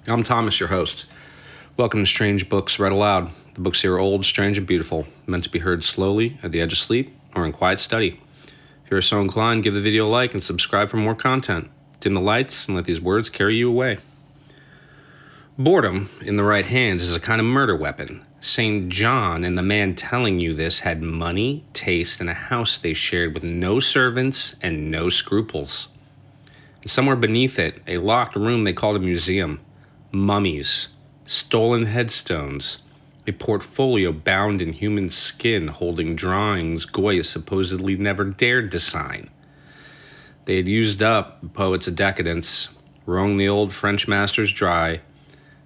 I'm Thomas, your host. Welcome to Strange Books Read Aloud. The books here are old, strange, and beautiful, meant to be heard slowly, at the edge of sleep, or in quiet study. If you're so inclined, give the video a like and subscribe for more content. Dim the lights and let these words carry you away. Boredom, in the right hands, is a kind of murder weapon. St. John and the man telling you this had money, taste, and a house they shared with no servants and no scruples. And somewhere beneath it, a locked room they called a museum. Mummies, stolen headstones, a portfolio bound in human skin holding drawings Goya supposedly never dared to sign. They had used up the poets of decadence, wrung the old French masters dry,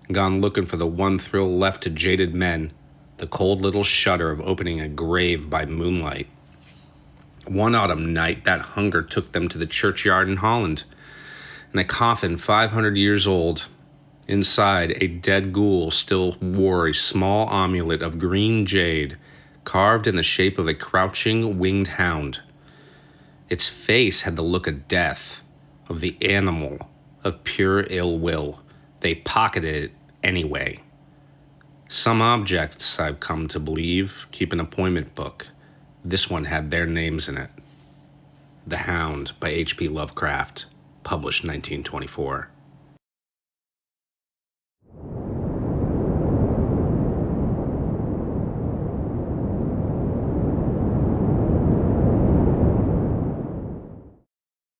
and gone looking for the one thrill left to jaded men, the cold little shudder of opening a grave by moonlight. One autumn night, that hunger took them to the churchyard in Holland, and a coffin 500 years old. Inside, a dead ghoul still wore a small amulet of green jade, carved in the shape of a crouching winged hound. Its face had the look of death, of the animal, of pure ill will. They pocketed it anyway. Some objects, I've come to believe, keep an appointment book. This one had their names in it. The Hound by H.P. Lovecraft, published 1924.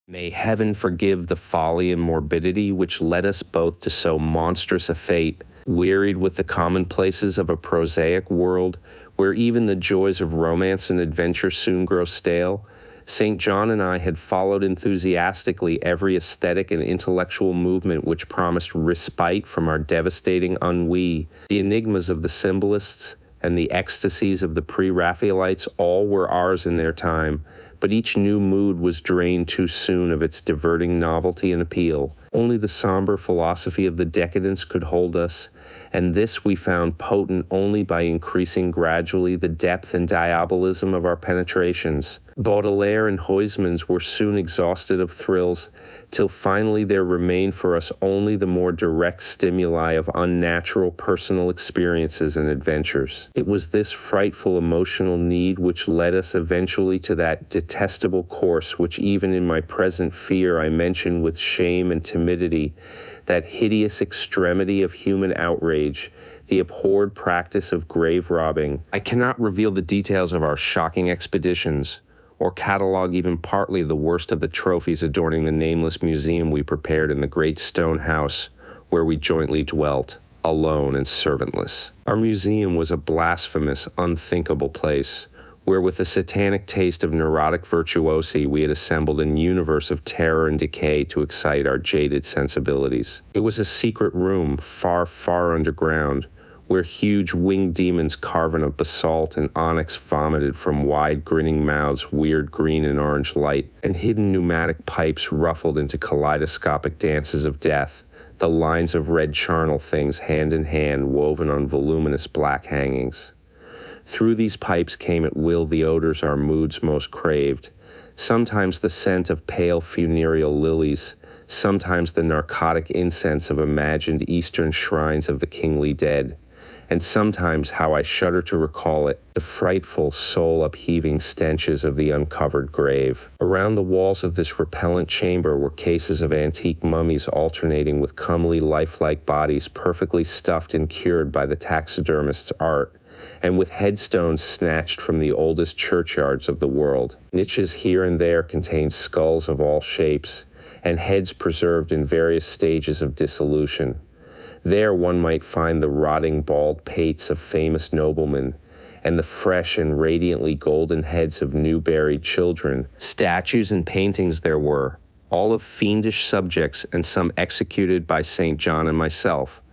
May heaven forgive the folly and morbidity which led us both to so monstrous a fate, wearied with the commonplaces of a prosaic world, where even the joys of romance and adventure soon grow stale. St. John and I had followed enthusiastically every aesthetic and intellectual movement which promised respite from our devastating ennui. The enigmas of the symbolists and the ecstasies of the pre-Raphaelites all were ours in their time, but each new mood was drained too soon of its diverting novelty and appeal. Only the somber philosophy of the decadence could hold us, and this we found potent only by increasing gradually the depth and diabolism of our penetrations. Baudelaire and Huysmans were soon exhausted of thrills, till finally there remained for us only the more direct stimuli of unnatural personal experiences and adventures. It was this frightful emotional need which led us eventually to that detestable course which even in my present fear I mention with shame and timidity, that hideous extremity of human outrage, the abhorred practice of grave robbing. I cannot reveal the details of our shocking expeditions, or catalog even partly the worst of the trophies adorning the nameless museum we prepared in the great stone house where we jointly dwelt, alone and servantless. Our museum was a blasphemous, unthinkable place, where with a satanic taste of neurotic virtuosi we had assembled a universe of terror and decay to excite our jaded sensibilities. It was a secret room, far, far underground, where huge winged demons carven of basalt and onyx vomited from wide grinning mouths weird green and orange light, and hidden pneumatic pipes ruffled into kaleidoscopic dances of death, the lines of red charnel things hand in hand woven on voluminous black hangings. Through these pipes came at will the odors our moods most craved, sometimes the scent of pale funereal lilies, sometimes the narcotic incense of imagined eastern shrines of the kingly dead, and sometimes, how I shudder to recall it, the frightful, soul-upheaving stenches of the uncovered grave. Around the walls of this repellent chamber were cases of antique mummies alternating with comely, lifelike bodies perfectly stuffed and cured by the taxidermist's art, and with headstones snatched from the oldest churchyards of the world. Niches here and there contained skulls of all shapes, and heads preserved in various stages of dissolution. There one might find the rotting bald pates of famous noblemen, and the fresh and radiantly golden heads of new buried children. Statues and paintings there were, all of fiendish subjects and some executed by St. John and myself.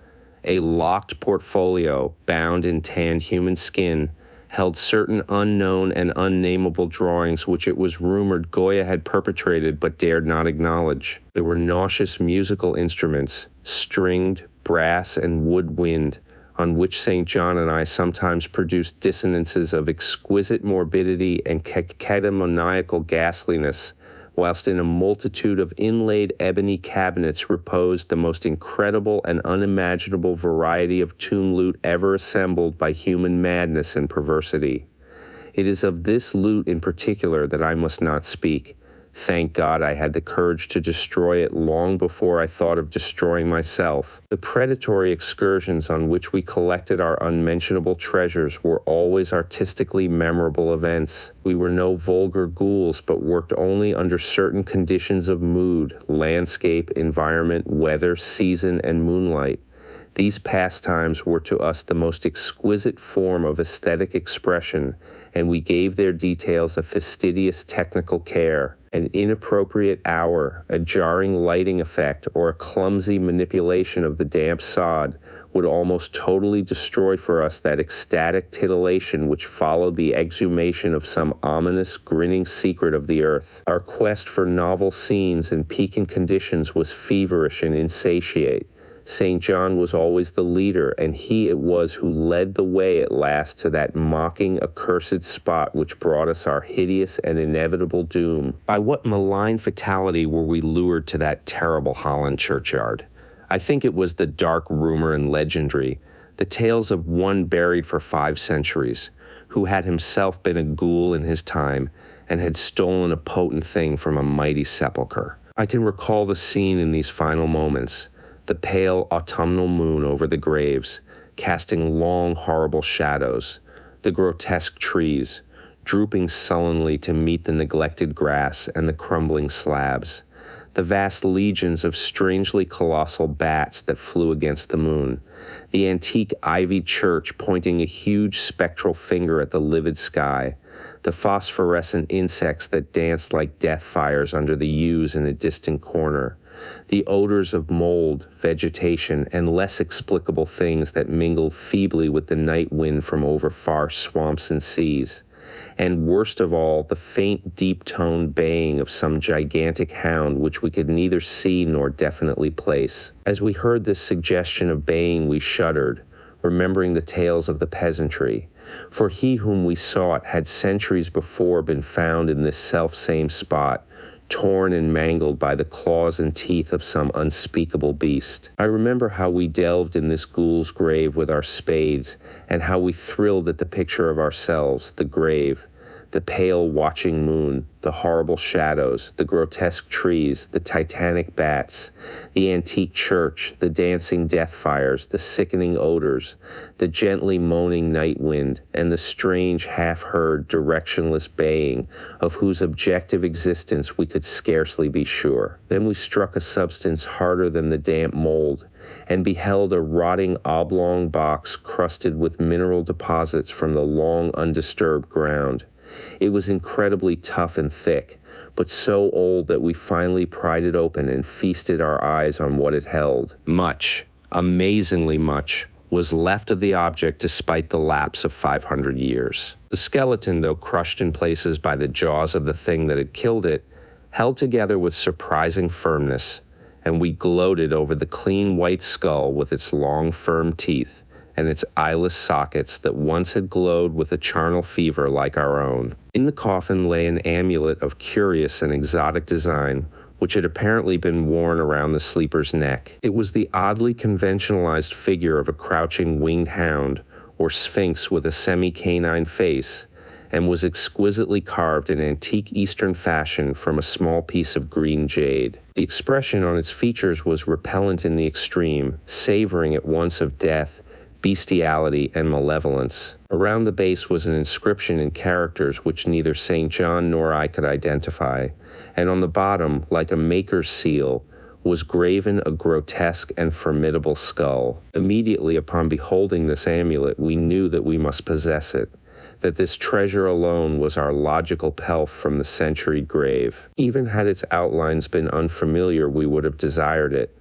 A locked portfolio, bound in tanned human skin, held certain unknown and unnameable drawings which it was rumored Goya had perpetrated but dared not acknowledge. There were nauseous musical instruments, stringed, brass, and woodwind, on which St. John and I sometimes produced dissonances of exquisite morbidity and catamoniacal ghastliness, whilst in a multitude of inlaid ebony cabinets reposed the most incredible and unimaginable variety of tomb loot ever assembled by human madness and perversity. It is of this loot in particular that I must not speak. Thank God I had the courage to destroy it long before I thought of destroying myself. The predatory excursions on which we collected our unmentionable treasures were always artistically memorable events. We were no vulgar ghouls, but worked only under certain conditions of mood, landscape, environment, weather, season, and moonlight. These pastimes were to us the most exquisite form of aesthetic expression, and we gave their details a fastidious technical care. An inappropriate hour, a jarring lighting effect, or a clumsy manipulation of the damp sod would almost totally destroy for us that ecstatic titillation which followed the exhumation of some ominous, grinning secret of the earth. Our quest for novel scenes and piquant conditions was feverish and insatiate. St. John was always the leader, and he it was who led the way at last to that mocking, accursed spot which brought us our hideous and inevitable doom. By what malign fatality were we lured to that terrible Holland churchyard? I think it was the dark rumor and legendry, the tales of one buried for 5 centuries, who had himself been a ghoul in his time and had stolen a potent thing from a mighty sepulchre. I can recall the scene in these final moments. The pale autumnal moon over the graves, casting long, horrible shadows, the grotesque trees, drooping sullenly to meet the neglected grass and the crumbling slabs, the vast legions of strangely colossal bats that flew against the moon, the antique ivied church pointing a huge spectral finger at the livid sky, the phosphorescent insects that danced like death fires under the yews in a distant corner, the odors of mold, vegetation, and less explicable things that mingled feebly with the night wind from over far swamps and seas, and worst of all, the faint, deep-toned baying of some gigantic hound which we could neither see nor definitely place. As we heard this suggestion of baying, we shuddered, remembering the tales of the peasantry, for he whom we sought had centuries before been found in this self-same spot, torn and mangled by the claws and teeth of some unspeakable beast. I remember how we delved in this ghoul's grave with our spades, and how we thrilled at the picture of ourselves, the grave, the pale watching moon, the horrible shadows, the grotesque trees, the titanic bats, the antique church, the dancing death fires, the sickening odors, the gently moaning night wind, and the strange half-heard directionless baying of whose objective existence we could scarcely be sure. Then we struck a substance harder than the damp mold, and beheld a rotting oblong box crusted with mineral deposits from the long undisturbed ground. It was incredibly tough and thick, but so old that we finally pried it open and feasted our eyes on what it held. Much, amazingly much, was left of the object despite the lapse of 500 years. The skeleton, though crushed in places by the jaws of the thing that had killed it, held together with surprising firmness, and we gloated over the clean white skull with its long, firm teeth, and its eyeless sockets that once had glowed with a charnel fever like our own. In the coffin lay an amulet of curious and exotic design, which had apparently been worn around the sleeper's neck. It was the oddly conventionalized figure of a crouching winged hound, or sphinx with a semi-canine face, and was exquisitely carved in antique Eastern fashion from a small piece of green jade. The expression on its features was repellent in the extreme, savoring at once of death, bestiality, and malevolence. Around the base was an inscription in characters which neither St. John nor I could identify, and on the bottom, like a maker's seal, was graven a grotesque and formidable skull. Immediately upon beholding this amulet, we knew that we must possess it, that this treasure alone was our logical pelf from the centuried grave. Even had its outlines been unfamiliar, we would have desired it.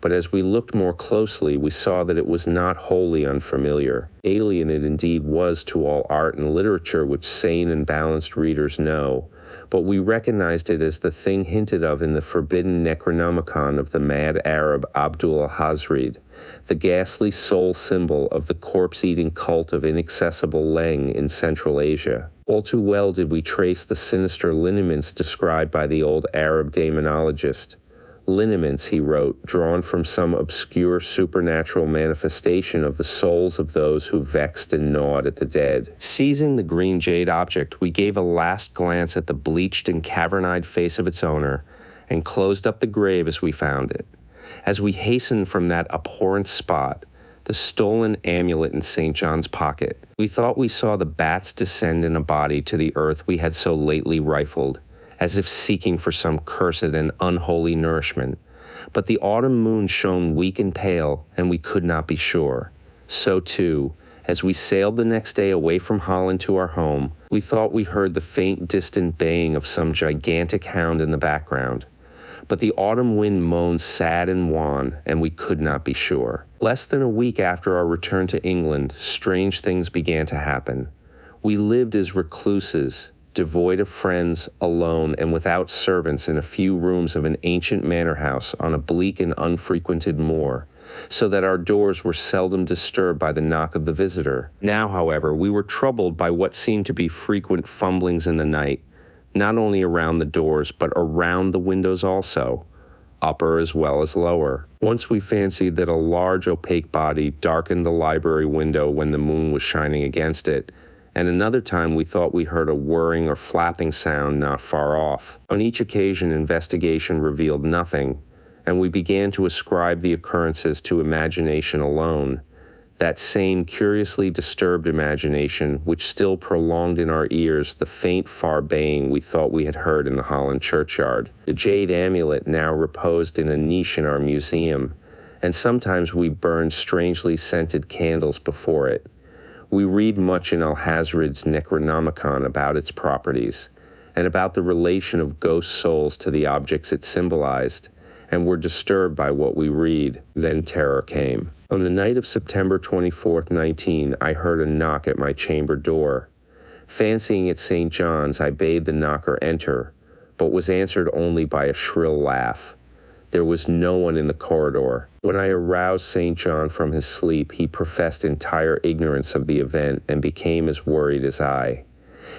But as we looked more closely, we saw that it was not wholly unfamiliar. Alien it indeed was to all art and literature which sane and balanced readers know, but we recognized it as the thing hinted of in the forbidden Necronomicon of the mad Arab Abdul al-Hazred, the ghastly soul symbol of the corpse-eating cult of inaccessible Leng in Central Asia. All too well did we trace the sinister lineaments described by the old Arab demonologist. Lineaments, he wrote, drawn from some obscure supernatural manifestation of the souls of those who vexed and gnawed at the dead. Seizing the green jade object, we gave a last glance at the bleached and cavern-eyed face of its owner, and closed up the grave as we found it. As we hastened from that abhorrent spot, the stolen amulet in St. John's pocket, we thought we saw the bats descend in a body to the earth we had so lately rifled, as if seeking for some cursed and unholy nourishment. But the autumn moon shone weak and pale, and we could not be sure. So too, as we sailed the next day away from Holland to our home, we thought we heard the faint distant baying of some gigantic hound in the background. But the autumn wind moaned sad and wan, and we could not be sure. Less than a week after our return to England, strange things began to happen. We lived as recluses, devoid of friends, alone, and without servants in a few rooms of an ancient manor house on a bleak and unfrequented moor, so that our doors were seldom disturbed by the knock of the visitor. Now, however, we were troubled by what seemed to be frequent fumblings in the night, not only around the doors, but around the windows also, upper as well as lower. Once we fancied that a large opaque body darkened the library window when the moon was shining against it, and another time we thought we heard a whirring or flapping sound not far off. On each occasion, investigation revealed nothing, and we began to ascribe the occurrences to imagination alone, that same curiously disturbed imagination which still prolonged in our ears the faint far baying we thought we had heard in the Holland churchyard. The jade amulet now reposed in a niche in our museum, and sometimes we burned strangely scented candles before it. We read much in Alhazred's Necronomicon about its properties, and about the relation of ghost souls to the objects it symbolized, and were disturbed by what we read. Then terror came. On the night of September 24th, 19, I heard a knock at my chamber door. Fancying it St. John's, I bade the knocker enter, but was answered only by a shrill laugh. There was no one in the corridor. When I aroused St. John from his sleep, he professed entire ignorance of the event and became as worried as I.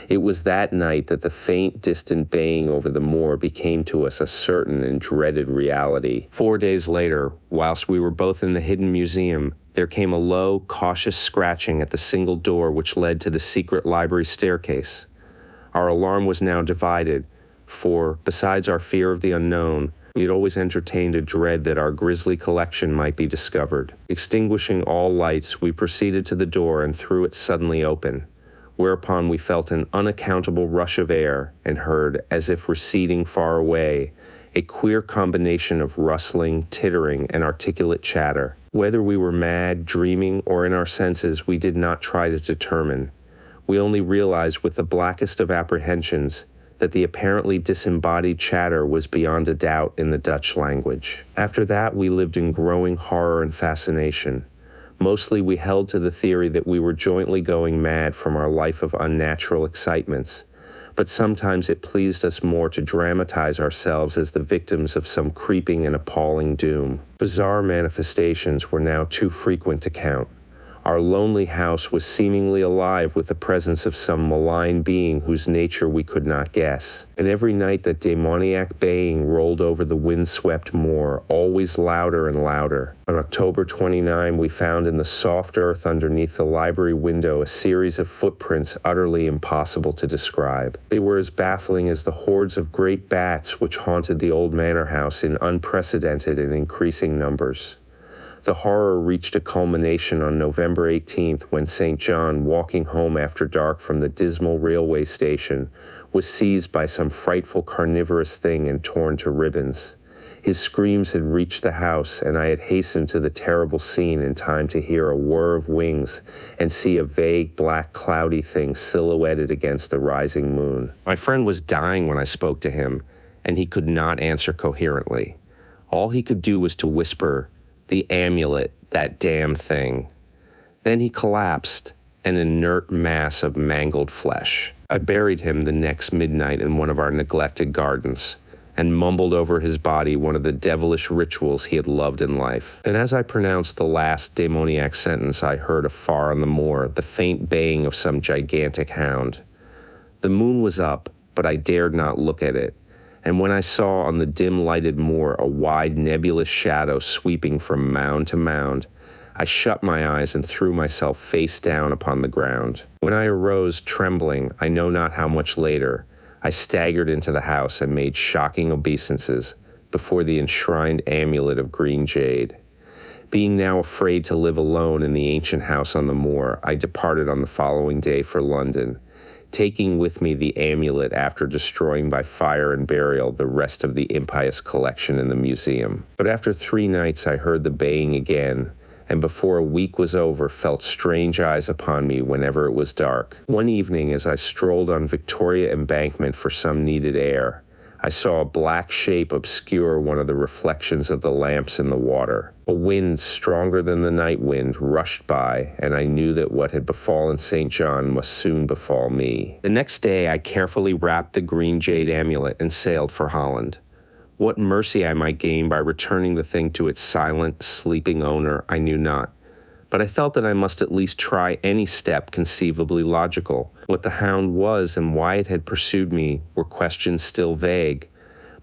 It was that night that the faint, distant baying over the moor became to us a certain and dreaded reality. 4 days later, whilst we were both in the hidden museum, there came a low, cautious scratching at the single door which led to the secret library staircase. Our alarm was now divided, for, besides our fear of the unknown, we had always entertained a dread that our grisly collection might be discovered. Extinguishing all lights, we proceeded to the door and threw it suddenly open, whereupon we felt an unaccountable rush of air and heard, as if receding far away, a queer combination of rustling, tittering, and articulate chatter. Whether we were mad, dreaming, or in our senses, we did not try to determine. We only realized with the blackest of apprehensions that the apparently disembodied chatter was beyond a doubt in the Dutch language. After that, we lived in growing horror and fascination. Mostly we held to the theory that we were jointly going mad from our life of unnatural excitements, but sometimes it pleased us more to dramatize ourselves as the victims of some creeping and appalling doom. Bizarre manifestations were now too frequent to count. Our lonely house was seemingly alive with the presence of some malign being whose nature we could not guess. And every night that demoniac baying rolled over the wind-swept moor, always louder and louder. On October 29, we found in the soft earth underneath the library window a series of footprints utterly impossible to describe. They were as baffling as the hordes of great bats which haunted the old manor house in unprecedented and increasing numbers. The horror reached a culmination on November 18th when St. John, walking home after dark from the dismal railway station, was seized by some frightful carnivorous thing and torn to ribbons. His screams had reached the house, and I had hastened to the terrible scene in time to hear a whir of wings and see a vague, black, cloudy thing silhouetted against the rising moon. My friend was dying when I spoke to him, and he could not answer coherently. All he could do was to whisper, "The amulet, that damn thing." Then he collapsed, an inert mass of mangled flesh. I buried him the next midnight in one of our neglected gardens, and mumbled over his body one of the devilish rituals he had loved in life. And as I pronounced the last demoniac sentence, I heard afar on the moor the faint baying of some gigantic hound. The moon was up, but I dared not look at it, and when I saw on the dim-lighted moor a wide nebulous shadow sweeping from mound to mound, I shut my eyes and threw myself face down upon the ground. When I arose, trembling, I know not how much later, I staggered into the house and made shocking obeisances before the enshrined amulet of green jade. Being now afraid to live alone in the ancient house on the moor, I departed on the following day for London, taking with me the amulet after destroying by fire and burial the rest of the impious collection in the museum. But after 3 nights I heard the baying again, and before a week was over felt strange eyes upon me whenever it was dark. One evening, as I strolled on Victoria Embankment for some needed air, I saw a black shape obscure one of the reflections of the lamps in the water. A wind stronger than the night wind rushed by, and I knew that what had befallen St. John must soon befall me. The next day I carefully wrapped the green jade amulet and sailed for Holland. What mercy I might gain by returning the thing to its silent, sleeping owner, I knew not. But I felt that I must at least try any step conceivably logical. What the Hound was and why it had pursued me were questions still vague.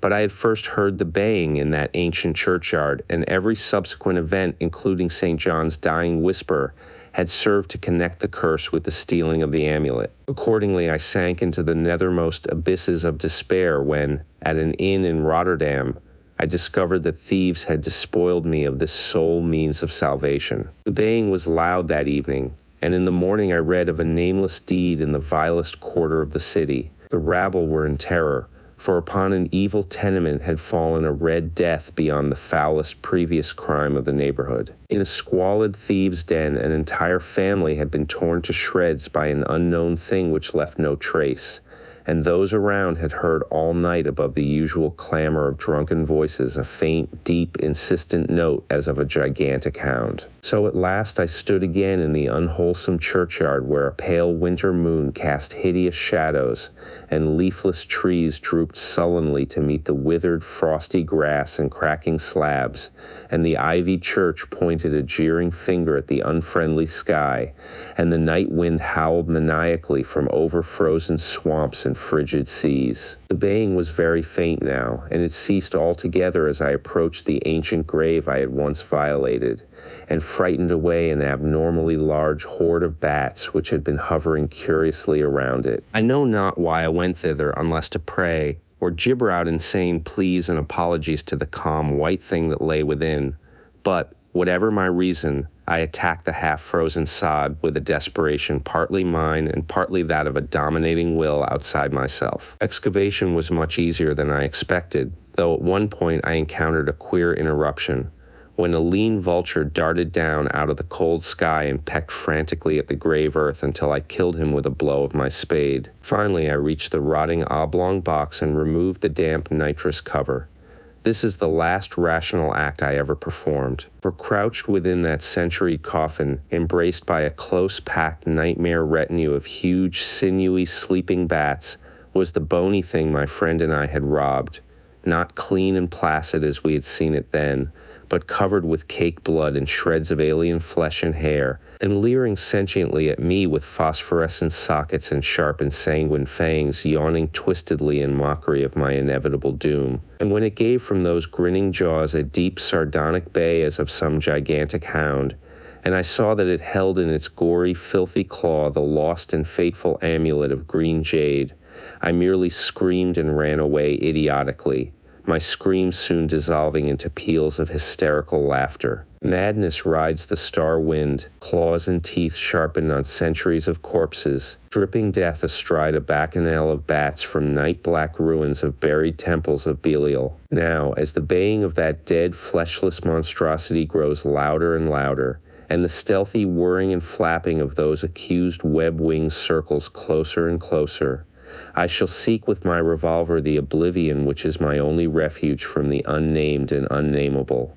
But I had first heard the baying in that ancient churchyard, and every subsequent event, including St. John's dying whisper, had served to connect the curse with the stealing of the amulet. Accordingly, I sank into the nethermost abysses of despair when, at an inn in Rotterdam, I discovered that thieves had despoiled me of this sole means of salvation. The baying was loud that evening, and in the morning I read of a nameless deed in the vilest quarter of the city. The rabble were in terror, for upon an evil tenement had fallen a red death beyond the foulest previous crime of the neighborhood. In a squalid thieves' den, an entire family had been torn to shreds by an unknown thing which left no trace, and those around had heard all night above the usual clamor of drunken voices a faint, deep, insistent note as of a gigantic hound. So at last I stood again in the unwholesome churchyard where a pale winter moon cast hideous shadows, and leafless trees drooped sullenly to meet the withered, frosty grass and cracking slabs, and the ivied church pointed a jeering finger at the unfriendly sky, and the night wind howled maniacally from over-frozen swamps and frigid seas. The baying was very faint now, and it ceased altogether as I approached the ancient grave I had once violated, and frightened away an abnormally large horde of bats which had been hovering curiously around it. I know not why I went thither unless to pray, or gibber out insane pleas and apologies to the calm white thing that lay within, but, whatever my reason, I attacked the half-frozen sod with a desperation partly mine and partly that of a dominating will outside myself. Excavation was much easier than I expected, though at one point I encountered a queer interruption, when a lean vulture darted down out of the cold sky and pecked frantically at the grave earth until I killed him with a blow of my spade. Finally, I reached the rotting oblong box and removed the damp nitrous cover. This is the last rational act I ever performed, for crouched within that century coffin, embraced by a close-packed nightmare retinue of huge, sinewy, sleeping bats, was the bony thing my friend and I had robbed, not clean and placid as we had seen it then, but covered with caked blood and shreds of alien flesh and hair, and leering sentiently at me with phosphorescent sockets and sharp and sanguine fangs yawning twistedly in mockery of my inevitable doom. And when it gave from those grinning jaws a deep sardonic bay as of some gigantic hound, and I saw that it held in its gory, filthy claw the lost and fateful amulet of green jade, I merely screamed and ran away idiotically, my screams soon dissolving into peals of hysterical laughter. Madness rides the star wind, claws and teeth sharpened on centuries of corpses, dripping death astride a bacchanal of bats from night-black ruins of buried temples of Belial. Now, as the baying of that dead, fleshless monstrosity grows louder and louder, and the stealthy whirring and flapping of those accused web-winged circles closer and closer, I shall seek with my revolver the oblivion which is my only refuge from the unnamed and unnameable.